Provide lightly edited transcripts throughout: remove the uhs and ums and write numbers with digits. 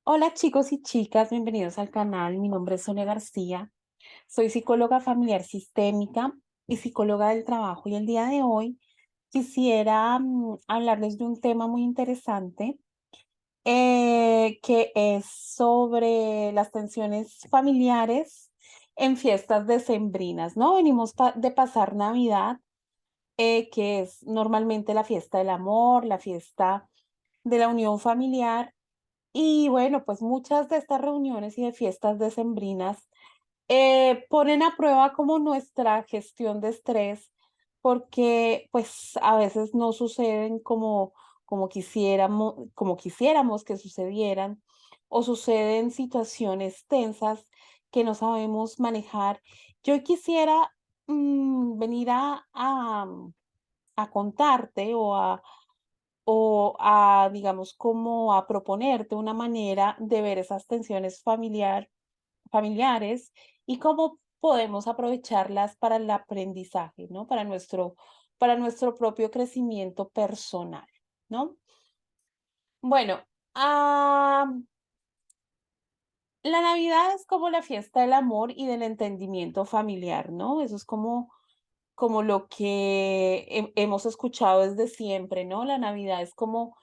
Hola chicos y chicas, bienvenidos al canal. Mi nombre es Sonia García. Soy psicóloga familiar sistémica y psicóloga del trabajo. Y el día de hoy quisiera hablarles de un tema muy interesante que es sobre las tensiones familiares en fiestas decembrinas, ¿no? Venimos de pasar Navidad, que es normalmente la fiesta del amor, la fiesta de la unión familiar. Y bueno, pues muchas de estas reuniones y de fiestas decembrinas ponen a prueba como nuestra gestión de estrés, porque pues a veces no suceden como quisiéramos que sucedieran, o suceden situaciones tensas que no sabemos manejar. Yo quisiera venir a contarte digamos, como a proponerte una manera de ver esas tensiones familiares y cómo podemos aprovecharlas para el aprendizaje, ¿no? Para nuestro propio crecimiento personal, ¿no? Bueno, ah, la Navidad es como la fiesta del amor y del entendimiento familiar, ¿no? Eso es como lo que hemos escuchado desde siempre, ¿no? La Navidad es como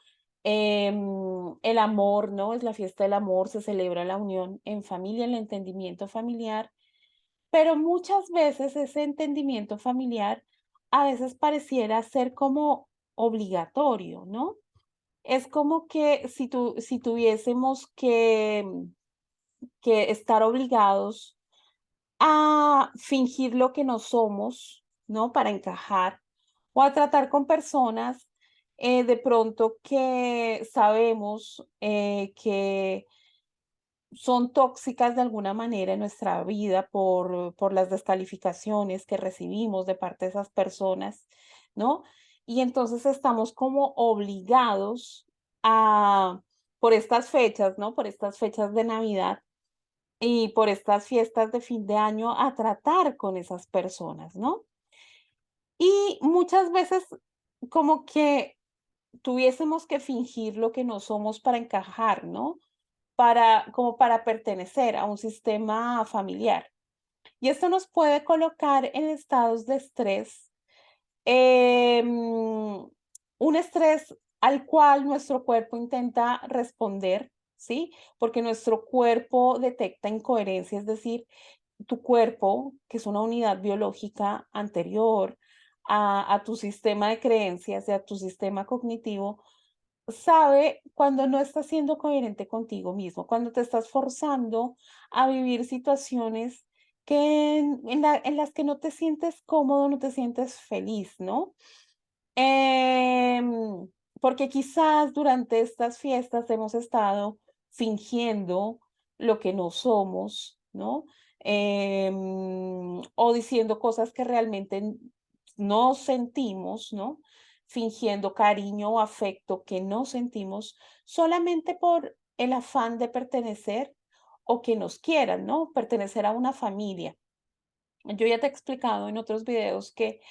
el amor, ¿no? Es la fiesta del amor, se celebra la unión en familia, el entendimiento familiar, pero muchas veces ese entendimiento familiar a veces pareciera ser como obligatorio, ¿no? Es como que si tuviésemos que estar obligados a fingir lo que no somos, ¿no? Para encajar, o a tratar con personas de pronto que sabemos que son tóxicas de alguna manera en nuestra vida por las descalificaciones que recibimos de parte de esas personas, ¿no? Y entonces estamos como obligados a, por estas fechas, ¿no? Por estas fechas de Navidad y por estas fiestas de fin de año a tratar con esas personas, ¿no? Y muchas veces como que tuviésemos que fingir lo que no somos para encajar, ¿no? Como para pertenecer a un sistema familiar. Y esto nos puede colocar en estados de estrés, un estrés al cual nuestro cuerpo intenta responder, ¿sí? Porque nuestro cuerpo detecta incoherencia, es decir, tu cuerpo, que es una unidad biológica anterior a tu sistema de creencias y a tu sistema cognitivo, sabe cuando no estás siendo coherente contigo mismo, cuando te estás forzando a vivir situaciones en las que no te sientes cómodo, no te sientes feliz, ¿no? Em, Porque quizás durante estas fiestas hemos estado fingiendo lo que no somos, ¿no? O diciendo cosas que realmente no sentimos, ¿no? Fingiendo cariño o afecto que no sentimos solamente por el afán de pertenecer o que nos quieran, ¿no? Pertenecer a una familia. Yo ya te he explicado en otros videos que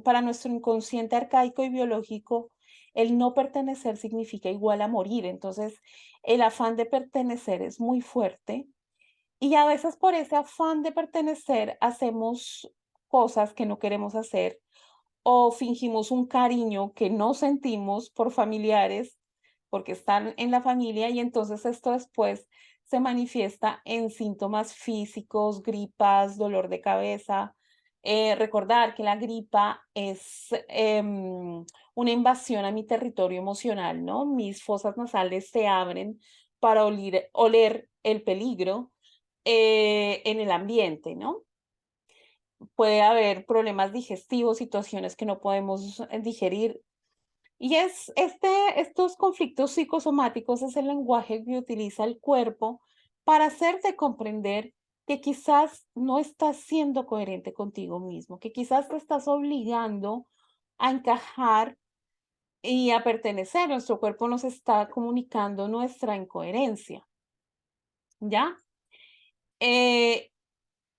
para nuestro inconsciente arcaico y biológico, el no pertenecer significa igual a morir. Entonces, el afán de pertenecer es muy fuerte y a veces por ese afán de pertenecer hacemos cosas que no queremos hacer o fingimos un cariño que no sentimos por familiares porque están en la familia y entonces esto después se manifiesta en síntomas físicos, gripas, dolor de cabeza. Recordar que la gripa es una invasión a mi territorio emocional, ¿no? Mis fosas nasales se abren para oler el peligro en el ambiente, ¿no? Puede haber problemas digestivos, situaciones que no podemos digerir. Y estos conflictos psicosomáticos es el lenguaje que utiliza el cuerpo para hacerte comprender que quizás no estás siendo coherente contigo mismo, que quizás te estás obligando a encajar y a pertenecer. Nuestro cuerpo nos está comunicando nuestra incoherencia, ¿ya? Eh,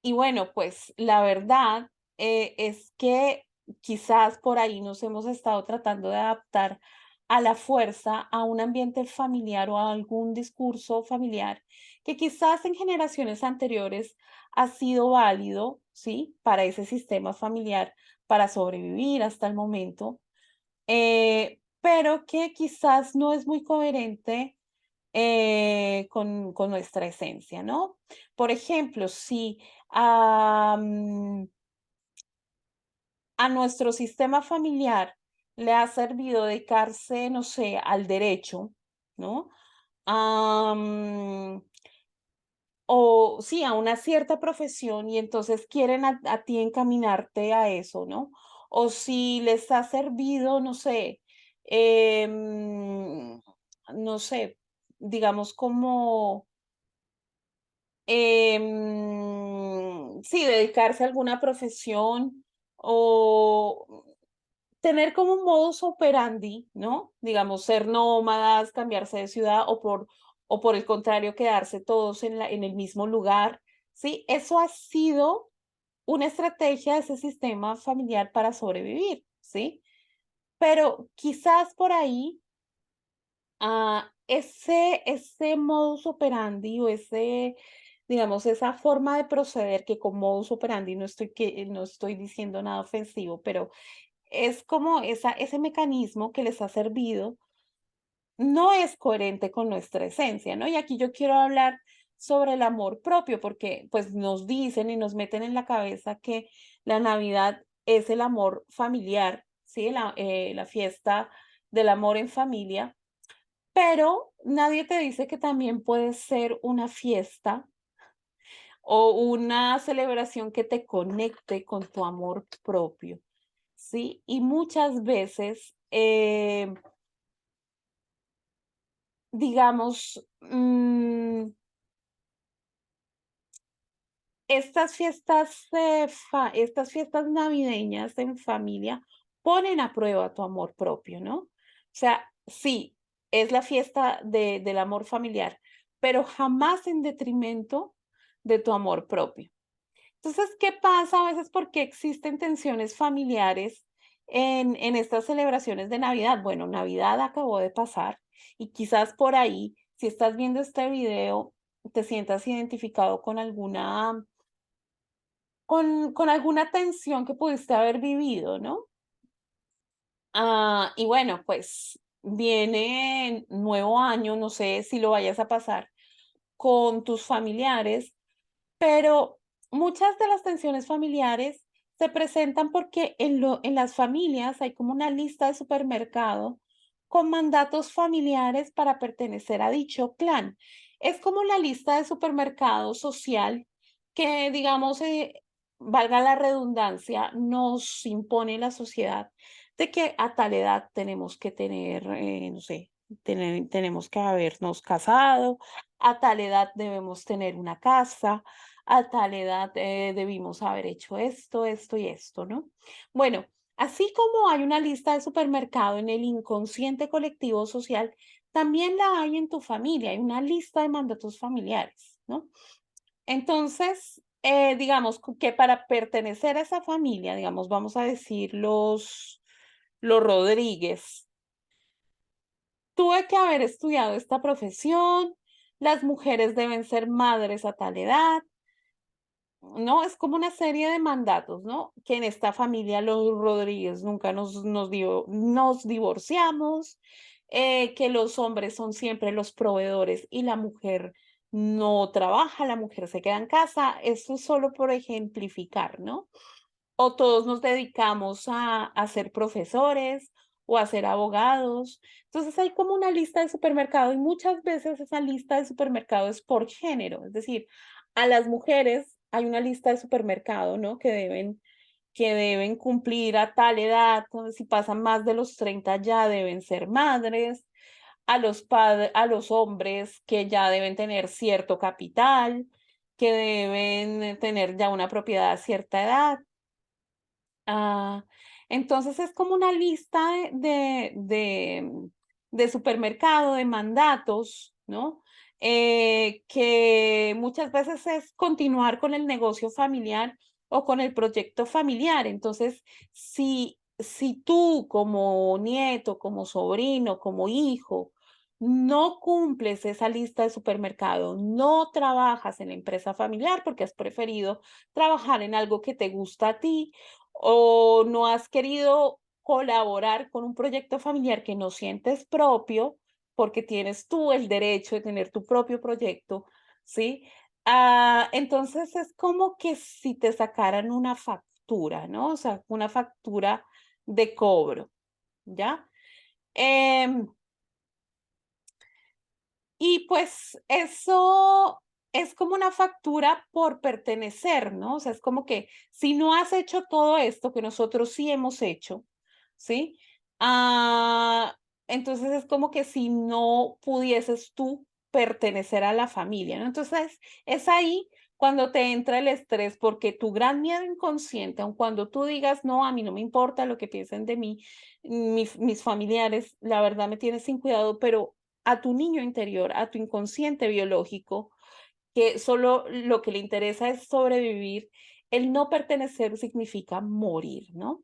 Y bueno, pues la verdad es que quizás por ahí nos hemos estado tratando de adaptar a la fuerza a un ambiente familiar o a algún discurso familiar que quizás en generaciones anteriores ha sido válido, ¿sí? Para ese sistema familiar, para sobrevivir hasta el momento, pero que quizás no es muy coherente con nuestra esencia, ¿no? Por ejemplo, si a nuestro sistema familiar le ha servido dedicarse, no sé, al derecho, ¿no? Am, o sí, a una cierta profesión y entonces quieren a ti encaminarte a eso, ¿no? O si les ha servido, no sé, em, no sé, digamos como, sí, dedicarse a alguna profesión o tener como un modus operandi, ¿no? Digamos, ser nómadas, cambiarse de ciudad o por el contrario, quedarse todos en el mismo lugar, ¿sí? Eso ha sido una estrategia de ese sistema familiar para sobrevivir, ¿sí? Pero quizás por ahí, ese modus operandi o ese, digamos, esa forma de proceder que con modus operandi no estoy diciendo nada ofensivo, pero es como ese mecanismo que les ha servido, no es coherente con nuestra esencia, ¿no? Y aquí yo quiero hablar sobre el amor propio, porque pues nos dicen y nos meten en la cabeza que la Navidad es el amor familiar, ¿sí? La fiesta del amor en familia, pero nadie te dice que también puede ser una fiesta o una celebración que te conecte con tu amor propio. ¿Sí? Y muchas veces, digamos, estas fiestas navideñas en familia ponen a prueba tu amor propio, ¿no? O sea, sí, es la fiesta del amor familiar, pero jamás en detrimento de tu amor propio. Entonces, ¿qué pasa a veces? ¿Por qué existen tensiones familiares en estas celebraciones de Navidad? Bueno, Navidad acabó de pasar y quizás por ahí, si estás viendo este video, te sientas identificado con alguna tensión que pudiste haber vivido, ¿no? Y bueno, pues viene nuevo año, no sé si lo vayas a pasar con tus familiares. Pero muchas de las tensiones familiares se presentan porque en las familias hay como una lista de supermercado con mandatos familiares para pertenecer a dicho clan. Es como la lista de supermercado social que, digamos, valga la redundancia, nos impone la sociedad de que a tal edad tenemos que tener, no sé, tenemos que habernos casado, a tal edad debemos tener una casa, a tal edad debimos haber hecho esto, esto y esto, ¿no? Bueno, así como hay una lista de supermercado en el inconsciente colectivo social, también la hay en tu familia, hay una lista de mandatos familiares, ¿no? Entonces, digamos que para pertenecer a esa familia, digamos, vamos a decir los Rodríguez, tuve que haber estudiado esta profesión, las mujeres deben ser madres a tal edad, ¿no? Es como una serie de mandatos, ¿no? Que en esta familia los Rodríguez nunca nos divorciamos, que los hombres son siempre los proveedores y la mujer no trabaja, la mujer se queda en casa. Esto es solo por ejemplificar, ¿no? O todos nos dedicamos a ser profesores o a ser abogados. Entonces hay como una lista de supermercado y muchas veces esa lista de supermercado es por género, es decir, a las mujeres hay una lista de supermercado, ¿no? Que deben cumplir a tal edad, entonces, si pasan más de los 30 ya deben ser madres, a los hombres que ya deben tener cierto capital, que deben tener ya una propiedad a cierta edad. Ah, entonces es como una lista de supermercado, de mandatos, ¿no? Que muchas veces es continuar con el negocio familiar o con el proyecto familiar. Entonces, si si tú como nieto, como sobrino, como hijo, no cumples esa lista de supermercado, no trabajas en la empresa familiar porque has preferido trabajar en algo que te gusta a ti o no has querido colaborar con un proyecto familiar que no sientes propio, porque tienes tú el derecho de tener tu propio proyecto, ¿sí? Entonces es como que si te sacaran una factura, ¿no? O sea, una factura de cobro, ¿ya? Em, y pues eso es como una factura por pertenecer, ¿no? O sea, es como que si no has hecho todo esto que nosotros sí hemos hecho, ¿sí? Ah, entonces es como que si no pudieses tú pertenecer a la familia, ¿no? Entonces es ahí cuando te entra el estrés, porque tu gran miedo inconsciente, aun cuando tú digas, no, a mí no me importa lo que piensen de mí, mis familiares, la verdad me tienes sin cuidado, pero a tu niño interior, a tu inconsciente biológico, que solo lo que le interesa es sobrevivir, el no pertenecer significa morir, ¿no?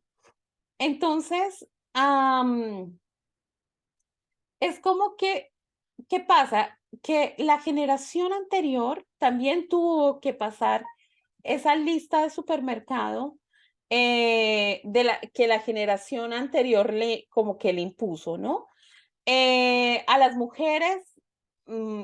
Entonces, es como que, ¿qué pasa? Que la generación anterior también tuvo que pasar esa lista de supermercado que la generación anterior le como que le impuso, ¿no? A las mujeres,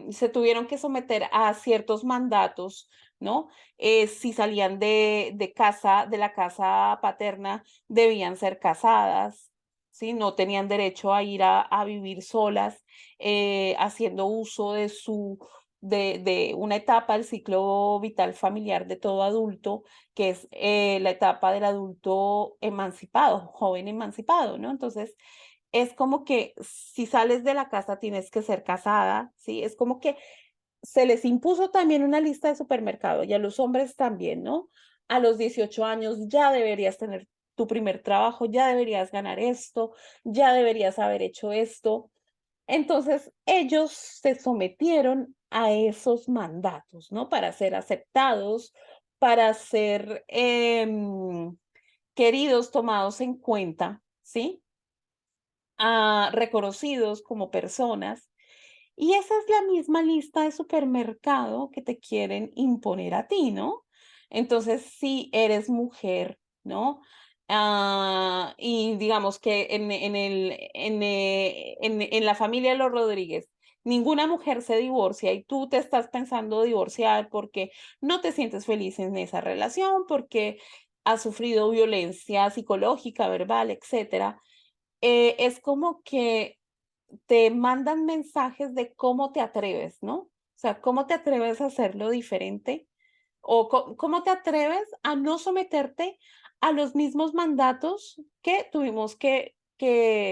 se tuvieron que someter a ciertos mandatos, ¿no? Si salían de casa, de la casa paterna, debían ser casadas, ¿sí? No tenían derecho a ir a vivir solas, haciendo uso de una etapa del ciclo vital familiar de todo adulto, que es, la etapa del adulto emancipado, joven emancipado, ¿no? Entonces, es como que si sales de la casa tienes que ser casada, ¿sí? Es como que se les impuso también una lista de supermercado y a los hombres también, ¿no? A los 18 años ya deberías tener tu primer trabajo, ya deberías ganar esto, ya deberías haber hecho esto. Entonces, ellos se sometieron a esos mandatos, ¿no? Para ser aceptados, para ser queridos, tomados en cuenta, ¿sí? Reconocidos como personas. Y esa es la misma lista de supermercado que te quieren imponer a ti, ¿no? Entonces, si eres mujer, ¿no? Y digamos que en la familia de los Rodríguez, ninguna mujer se divorcia y tú te estás pensando divorciar porque no te sientes feliz en esa relación, porque has sufrido violencia psicológica, verbal, etcétera. Es como que te mandan mensajes de cómo te atreves, ¿no? O sea, cómo te atreves a hacerlo diferente o cómo te atreves a no someterte a los mismos mandatos que tuvimos que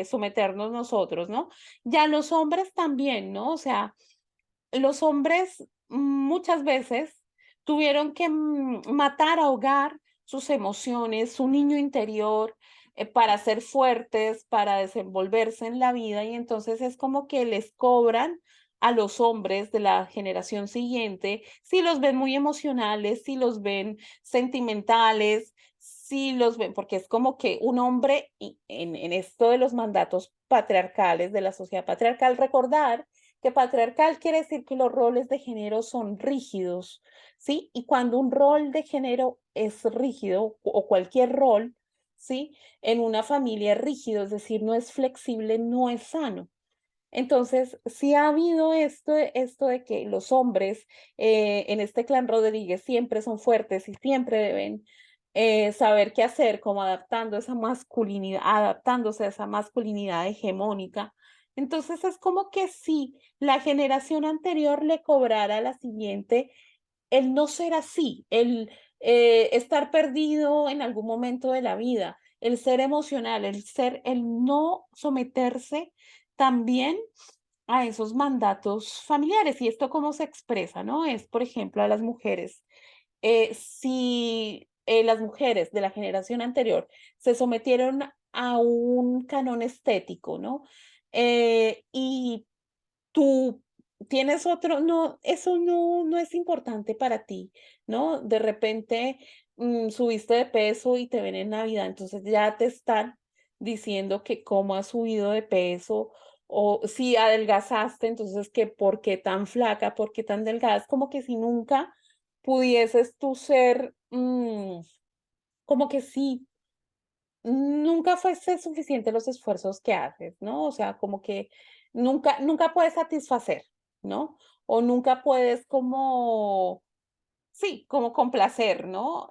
someternos nosotros, ¿no? Ya los hombres también, ¿no? O sea, los hombres muchas veces tuvieron que matar, ahogar sus emociones, su niño interior, para ser fuertes, para desenvolverse en la vida, y entonces es como que les cobran a los hombres de la generación siguiente, si los ven muy emocionales, si los ven sentimentales, si los ven, porque es como que un hombre en esto de los mandatos patriarcales, de la sociedad patriarcal, recordar que patriarcal quiere decir que los roles de género son rígidos, ¿sí? Y cuando un rol de género es rígido o cualquier rol, ¿sí? En una familia es rígido, es decir, no es flexible, no es sano. Entonces, sí ha habido esto de que los hombres en este clan Rodríguez siempre son fuertes y siempre deben saber qué hacer, como adaptando esa masculinidad, adaptándose a esa masculinidad hegemónica. Entonces, es como que si la generación anterior le cobrara a la siguiente el no ser así, el estar perdido en algún momento de la vida, el ser emocional, el no someterse también a esos mandatos familiares. ¿Y esto cómo se expresa, no? Es, por ejemplo, a las mujeres. Si las mujeres de la generación anterior se sometieron a un canon estético, ¿no? Y tú tienes otro, no, eso no es importante para ti, ¿no? De repente subiste de peso y te ven en Navidad, entonces ya te están diciendo que cómo has subido de peso o si adelgazaste, entonces que por qué tan flaca, por qué tan delgada. Es como que si nunca pudieses tú ser, como que sí, nunca fuese suficiente los esfuerzos que haces, ¿no? O sea, como que nunca puedes satisfacer, ¿no? O nunca puedes como, sí, como complacer, ¿no?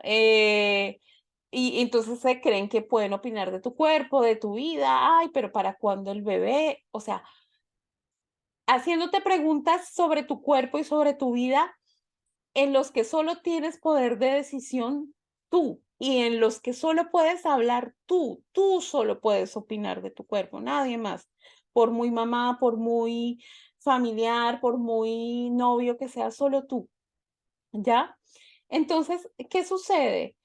Y entonces se creen que pueden opinar de tu cuerpo, de tu vida, ay, pero ¿para cuándo el bebé? O sea, haciéndote preguntas sobre tu cuerpo y sobre tu vida en los que solo tienes poder de decisión tú y en los que solo puedes hablar tú solo puedes opinar de tu cuerpo, nadie más. Por muy mamá, por muy familiar, por muy novio que sea, solo tú. ¿Ya? Entonces, ¿qué sucede?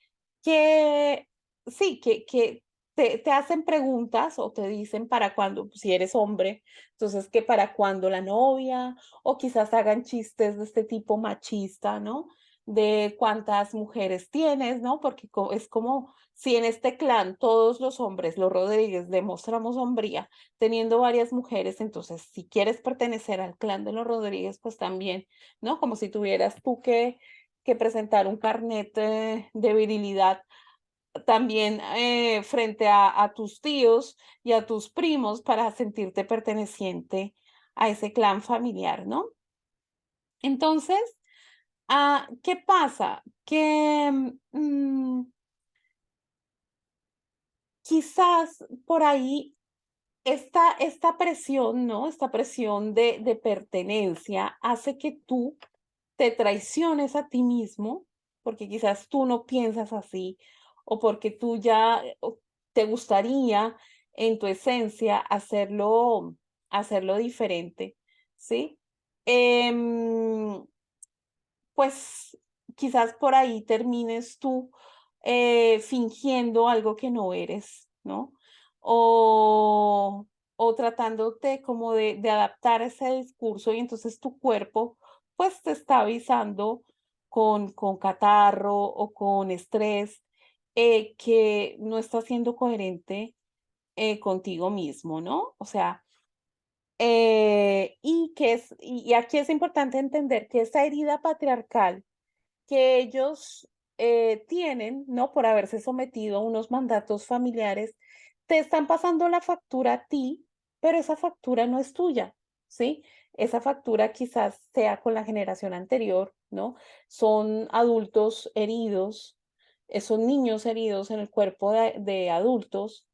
Que sí, que te hacen preguntas o te dicen para cuándo, si eres hombre, entonces que para cuándo la novia, o quizás hagan chistes de este tipo machista, ¿no? De cuántas mujeres tienes, ¿no? Porque es como si en este clan todos los hombres, los Rodríguez, demostramos hombría teniendo varias mujeres, entonces si quieres pertenecer al clan de los Rodríguez, pues también, ¿no? Como si tuvieras tú que presentar un carnet de virilidad también frente a tus tíos y a tus primos para sentirte perteneciente a ese clan familiar, ¿no? Entonces, ¿qué pasa? Que quizás por ahí esta presión, ¿no? Esta presión de pertenencia hace que tú te traiciones a ti mismo, porque quizás tú no piensas así, o porque tú ya te gustaría en tu esencia hacerlo diferente, ¿sí? Em, pues quizás por ahí termines tú fingiendo algo que no eres, ¿no? O, o tratándote como de adaptar ese discurso y entonces tu cuerpo pues te está avisando con catarro o con estrés que no estás siendo coherente contigo mismo, ¿no? O sea, y aquí es importante entender que esa herida patriarcal que ellos tienen, ¿no? Por haberse sometido a unos mandatos familiares, te están pasando la factura a ti, pero esa factura no es tuya, ¿sí? Esa factura quizás sea con la generación anterior, ¿no? Son adultos heridos, son niños heridos en el cuerpo de adultos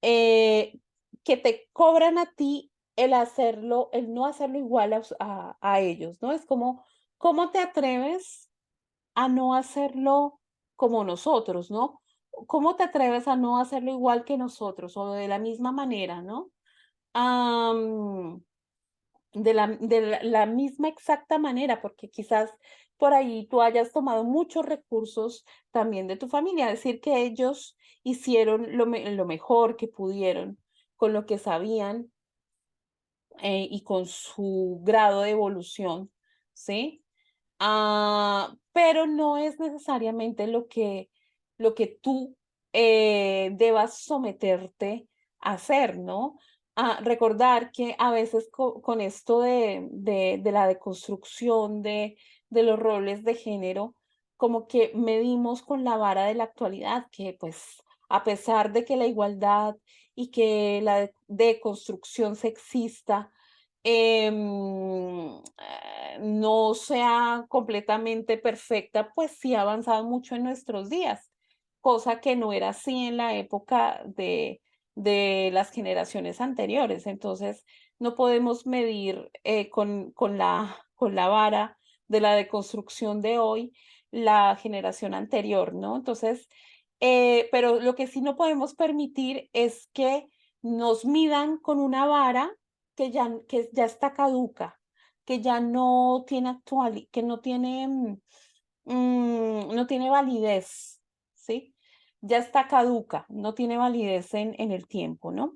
eh, que te cobran a ti el hacerlo, el no hacerlo igual a ellos, ¿no? Es como, ¿cómo te atreves a no hacerlo como nosotros, ¿no? ¿Cómo te atreves a no hacerlo igual que nosotros o de la misma manera, ¿no? Am, de la misma exacta manera, porque quizás por ahí tú hayas tomado muchos recursos también de tu familia, decir que ellos hicieron lo mejor que pudieron con lo que sabían y con su grado de evolución, ¿sí? Pero no es necesariamente lo que tú debas someterte a hacer, ¿no? Recordar que a veces con esto de la deconstrucción de los roles de género, como que medimos con la vara de la actualidad, que pues a pesar de que la igualdad y que la deconstrucción sexista no sea completamente perfecta, pues sí ha avanzado mucho en nuestros días, cosa que no era así en la época de las generaciones anteriores. Entonces, no podemos medir con la vara de la deconstrucción de hoy la generación anterior, ¿no? Entonces, pero lo que sí no podemos permitir es que nos midan con una vara que ya está caduca, que ya no tiene que no tiene validez, ¿sí? Ya está caduca, no tiene validez en el tiempo, ¿no?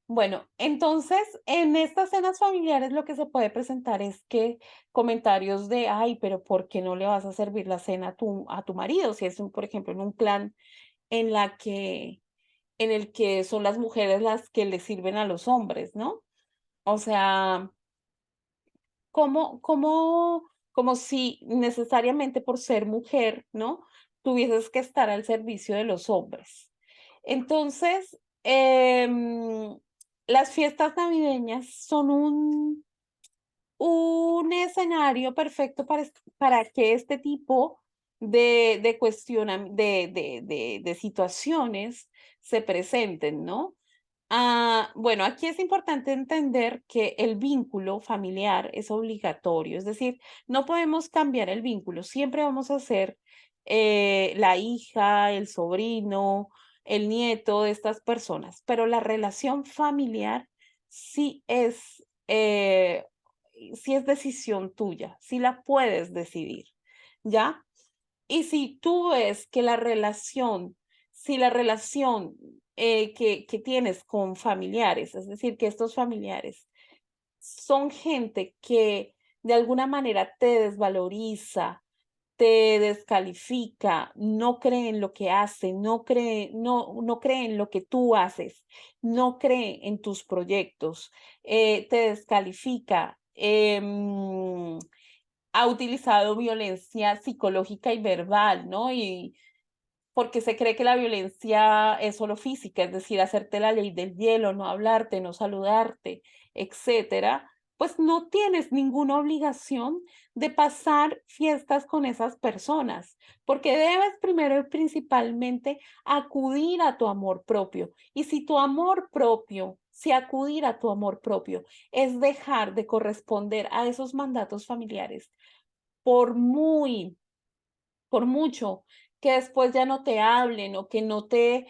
Bueno, entonces, en estas cenas familiares lo que se puede presentar es que comentarios de, ay, pero ¿por qué no le vas a servir la cena a tu marido? Si es, por ejemplo, en un clan en la que en el que son las mujeres las que le sirven a los hombres, ¿no? O sea, como si necesariamente por ser mujer, ¿no? Tuvieses que estar al servicio de los hombres. Entonces, las fiestas navideñas son un escenario perfecto para que este tipo de de situaciones se presenten, ¿no? Bueno, aquí es importante entender que el vínculo familiar es obligatorio, es decir, no podemos cambiar el vínculo, siempre vamos a ser la hija, el sobrino, el nieto de estas personas, pero la relación familiar sí sí es decisión tuya, sí la puedes decidir, ¿ya? Y si tú ves que si la relación que tienes con familiares, es decir, que estos familiares son gente que de alguna manera te desvaloriza, te descalifica, no cree en lo que hace, no cree en lo que tú haces, no cree en tus proyectos, te descalifica, ha utilizado violencia psicológica y verbal, ¿no? Y porque se cree que la violencia es solo física, es decir, hacerte la ley del hielo, no hablarte, no saludarte, etcétera, pues no tienes ninguna obligación de pasar fiestas con esas personas, porque debes primero y principalmente acudir a tu amor propio. Y si tu amor propio, si acudir a tu amor propio es dejar de corresponder a esos mandatos familiares, por muy por mucho que después ya no te hablen o que no te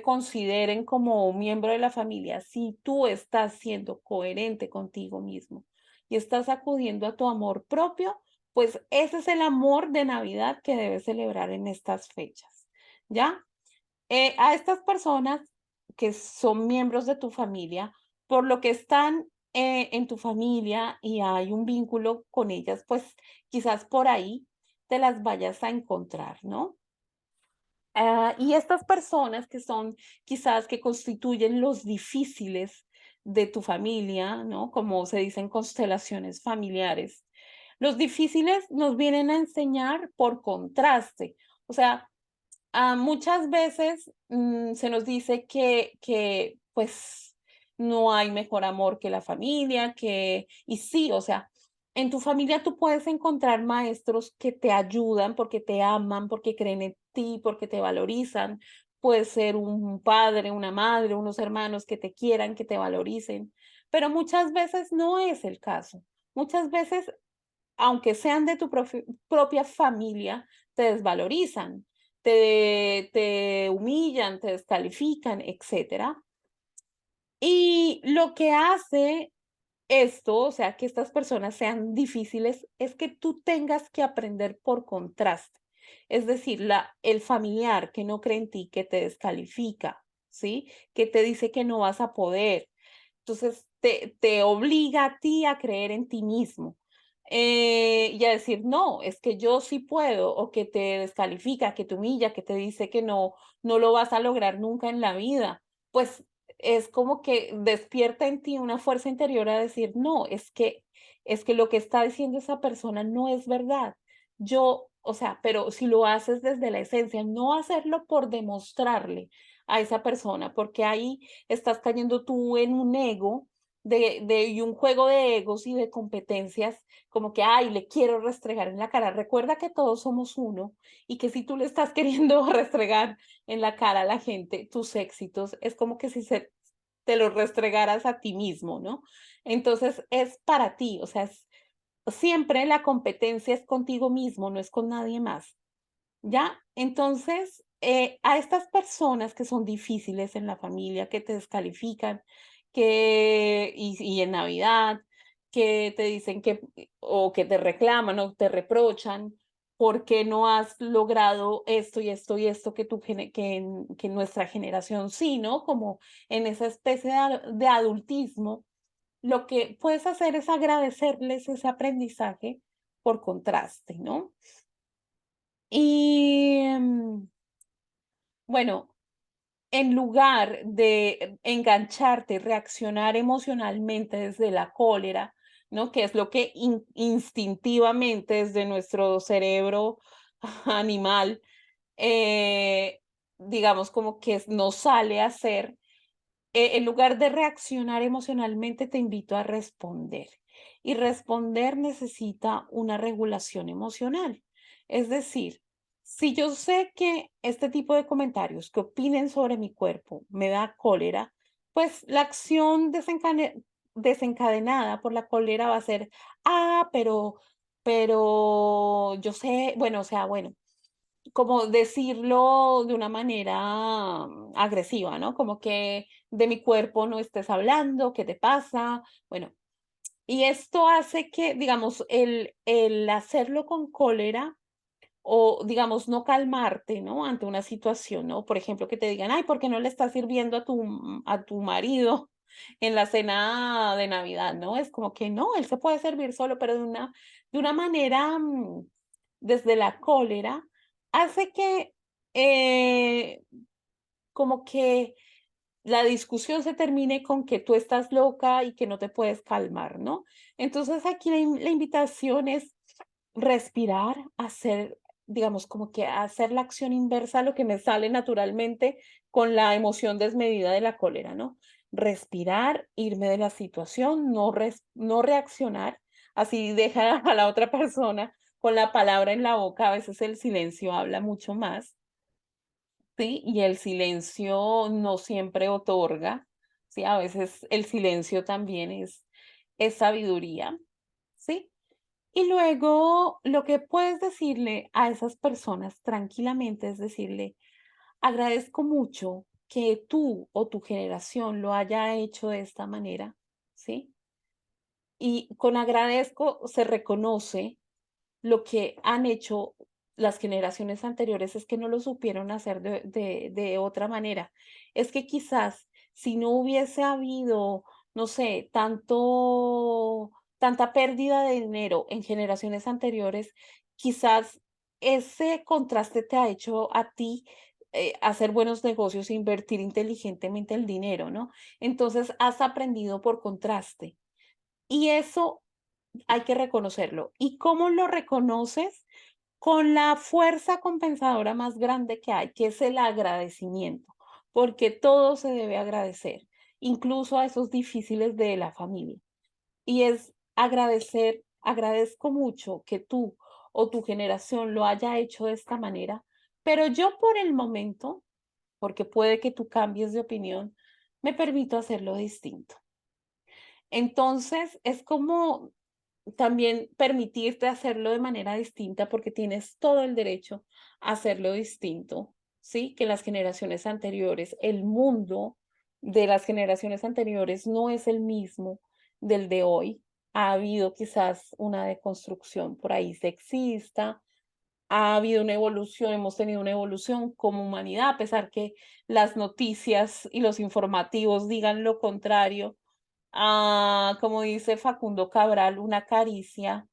consideren como un miembro de la familia, si tú estás siendo coherente contigo mismo y estás acudiendo a tu amor propio, pues ese es el amor de Navidad que debes celebrar en estas fechas, ¿ya? A estas personas que son miembros de tu familia, por lo que están en tu familia y hay un vínculo con ellas, pues quizás por ahí te las vayas a encontrar, ¿no? Y estas personas que son quizás que constituyen los difíciles de tu familia, ¿no? Como se dicen constelaciones familiares. Los difíciles nos vienen a enseñar por contraste. O sea, muchas veces, se nos dice que, pues, no hay mejor amor que la familia, y sí, o sea, en tu familia tú puedes encontrar maestros que te ayudan porque te aman, porque creen en ti, porque te valorizan. Puede ser un padre, una madre, unos hermanos que te quieran, que te valoricen, pero muchas veces no es el caso. Muchas veces aunque sean de tu propia familia, te desvalorizan, te humillan, te descalifican, etcétera. Y lo que hace esto, o sea, que estas personas sean difíciles, es que tú tengas que aprender por contraste. Es decir, el familiar que no cree en ti, que te descalifica, ¿sí? Que te dice que no vas a poder, entonces, te obliga a ti a creer en ti mismo, y a decir: "No, es que yo sí puedo", o que te descalifica, que te humilla, que te dice que no lo vas a lograr nunca en la vida. Pues, es como que despierta en ti una fuerza interior a decir: "No, es que lo que está diciendo esa persona no es verdad". O sea, pero si lo haces desde la esencia, no hacerlo por demostrarle a esa persona, porque ahí estás cayendo tú en un ego y un juego de egos y de competencias, como que, ay, le quiero restregar en la cara. Recuerda que todos somos uno y que si tú le estás queriendo restregar en la cara a la gente tus éxitos, es como que si te los restregaras a ti mismo, ¿no? Entonces es para ti, o sea, siempre la competencia es contigo mismo, no es con nadie más. ¿Ya? Entonces, a estas personas que son difíciles en la familia, que te descalifican, y en Navidad, que te dicen o que te reclaman o te reprochan porque no has logrado esto y esto y esto que, que nuestra generación sí, ¿no? Como en esa especie de adultismo, lo que puedes hacer es agradecerles ese aprendizaje por contraste, ¿no? Y bueno, en lugar de engancharte, reaccionar emocionalmente desde la cólera, ¿no? Que es lo que instintivamente desde nuestro cerebro animal, eh, digamos, como que nos sale a hacer, en lugar de reaccionar emocionalmente, te invito a responder. Y responder necesita una regulación emocional. Es decir, si yo sé que este tipo de comentarios que opinen sobre mi cuerpo me da cólera, pues la acción desencadenada por la cólera va a ser, ah, pero yo sé, bueno, o sea, bueno, como decirlo de una manera agresiva, ¿no? Como que de mi cuerpo no estés hablando, ¿qué te pasa? Bueno, y esto hace que, digamos, el hacerlo con cólera o, digamos, no calmarte, ¿no? Ante una situación, ¿no? Por ejemplo, que te digan, ay, ¿por qué no le estás sirviendo a tu marido en la cena de Navidad, ¿no? Es como que no, él se puede servir solo, pero de una manera desde la cólera, hace que como que la discusión se termine con que tú estás loca y que no te puedes calmar, ¿no? Entonces aquí la invitación es respirar, hacer, digamos, como que hacer la acción inversa a lo que me sale naturalmente con la emoción desmedida de la cólera, ¿no? Respirar, irme de la situación, no reaccionar, así deja a la otra persona con la palabra en la boca, a veces el silencio habla mucho más. Sí, y el silencio no siempre otorga, sí, a veces el silencio también es sabiduría, ¿sí? Y luego lo que puedes decirle a esas personas tranquilamente es decirle, agradezco mucho que tú o tu generación lo haya hecho de esta manera, ¿sí? Y con agradezco se reconoce lo que han hecho las generaciones anteriores es que no lo supieron hacer de otra manera. Es que quizás si no hubiese habido, no sé, tanta pérdida de dinero en generaciones anteriores, quizás ese contraste te ha hecho a ti hacer buenos negocios e invertir inteligentemente el dinero, ¿no? Entonces has aprendido por contraste. Y eso hay que reconocerlo. ¿Y cómo lo reconoces? Con la fuerza compensadora más grande que hay, que es el agradecimiento, porque todo se debe agradecer, incluso a esos difíciles de la familia. Y es agradecer, agradezco mucho que tú o tu generación lo haya hecho de esta manera, pero yo por el momento, porque puede que tú cambies de opinión, me permito hacerlo distinto. Entonces, es como también permitirte hacerlo de manera distinta porque tienes todo el derecho a hacerlo distinto, ¿sí? Que las generaciones anteriores, el mundo de las generaciones anteriores no es el mismo del de hoy. Ha habido quizás una deconstrucción por ahí sexista, ha habido una evolución, hemos tenido una evolución como humanidad, a pesar que las noticias y los informativos digan lo contrario. Como dice Facundo Cabral, una caricia,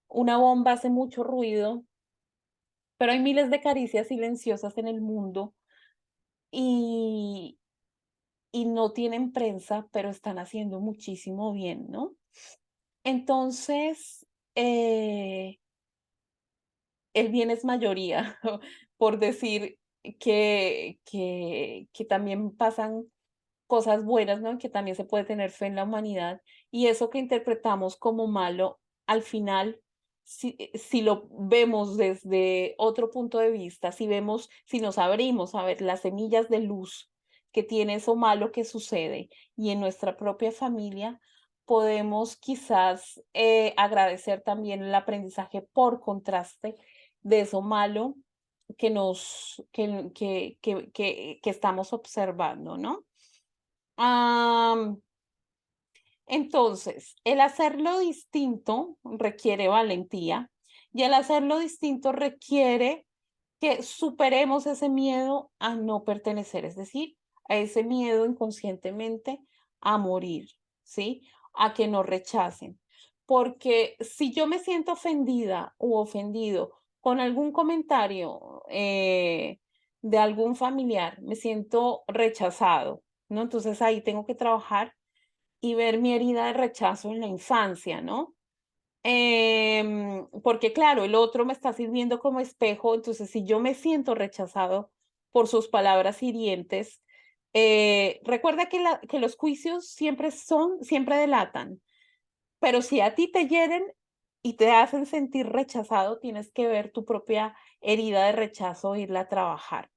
una bomba hace mucho ruido, pero hay miles de caricias silenciosas en el mundo y, y no tienen prensa, pero están haciendo muchísimo bien, ¿no? Entonces, el bien es mayoría, por decir que también pasan cosas buenas, ¿no? Que también se puede tener fe en la humanidad. Y eso que interpretamos como malo, al final, si lo vemos desde otro punto de vista, si nos abrimos a ver las semillas de luz que tiene eso malo que sucede y en nuestra propia familia, podemos quizás agradecer también el aprendizaje por contraste de eso malo que estamos observando, ¿no? Am, entonces, el hacerlo distinto requiere valentía y el hacerlo distinto requiere que superemos ese miedo a no pertenecer, es decir, a ese miedo inconscientemente a morir, ¿sí? A que nos rechacen. Porque si yo me siento ofendida u ofendido con algún comentario, de algún familiar, me siento rechazado, ¿no? Entonces ahí tengo que trabajar y ver mi herida de rechazo en la infancia, ¿no? Porque claro, el otro me está sirviendo como espejo, entonces si yo me siento rechazado por sus palabras hirientes, recuerda que, que los juicios siempre delatan, pero si a ti te hieren y te hacen sentir rechazado, tienes que ver tu propia herida de rechazo e irla a trabajar.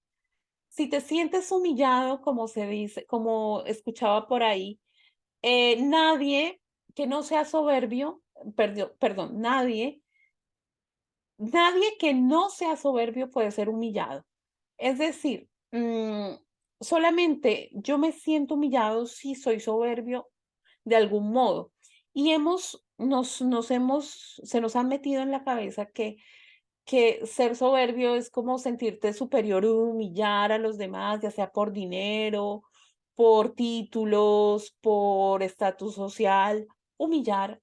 Si te sientes humillado, como se dice, como escuchaba por ahí, nadie que no sea soberbio, perdón, nadie que no sea soberbio puede ser humillado. Es decir, solamente yo me siento humillado si soy soberbio de algún modo. Y se nos han metido en la cabeza que ser soberbio es como sentirte superior, humillar a los demás, ya sea por dinero, por títulos, por estatus social, humillar,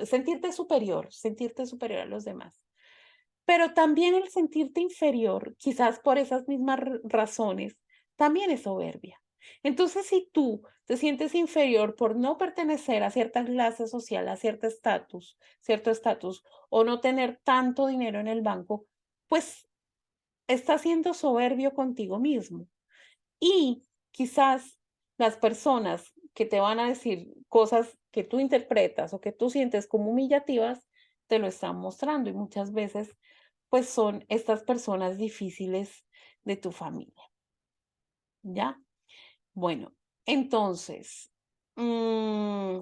sentirte superior a los demás. Pero también el sentirte inferior, quizás por esas mismas razones, también es soberbia. Entonces, si tú te sientes inferior por no pertenecer a cierta clase social, a cierto estatus, o no tener tanto dinero en el banco, pues estás siendo soberbio contigo mismo. Y quizás las personas que te van a decir cosas que tú interpretas o que tú sientes como humillativas, te lo están mostrando y muchas veces pues son estas personas difíciles de tu familia, ¿ya? Bueno, entonces, mm,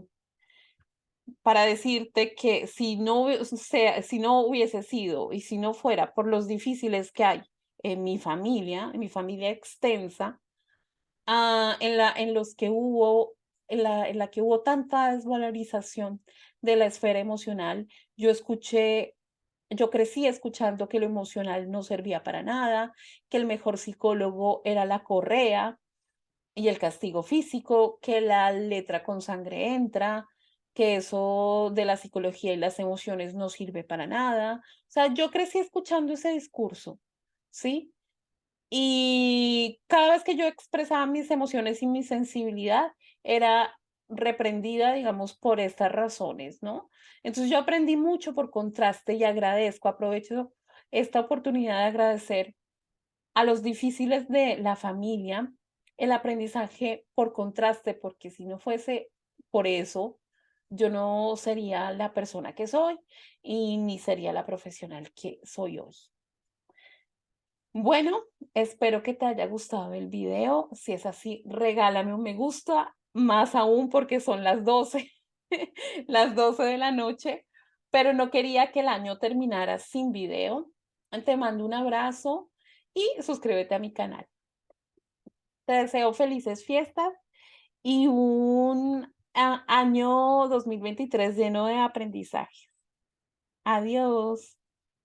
para decirte que si no hubiese sido y si no fuera por los difíciles que hay en mi familia extensa, en los que hubo en la que hubo tanta desvalorización de la esfera emocional, yo crecí escuchando que lo emocional no servía para nada, que el mejor psicólogo era la correa y el castigo físico, que la letra con sangre entra, que eso de la psicología y las emociones no sirve para nada. O sea, yo crecí escuchando ese discurso, ¿sí? Y cada vez que yo expresaba mis emociones y mi sensibilidad, era reprendida, digamos, por estas razones, ¿no? Entonces yo aprendí mucho por contraste y aprovecho esta oportunidad de agradecer a los difíciles de la familia el aprendizaje por contraste, porque si no fuese por eso, yo no sería la persona que soy y ni sería la profesional que soy hoy. Bueno, espero que te haya gustado el video. Si es así, regálame un me gusta, más aún porque son las 12, las 12 de la noche, pero no quería que el año terminara sin video. Te mando un abrazo y suscríbete a mi canal. Te deseo felices fiestas y un año 2023 lleno de aprendizaje. Adiós.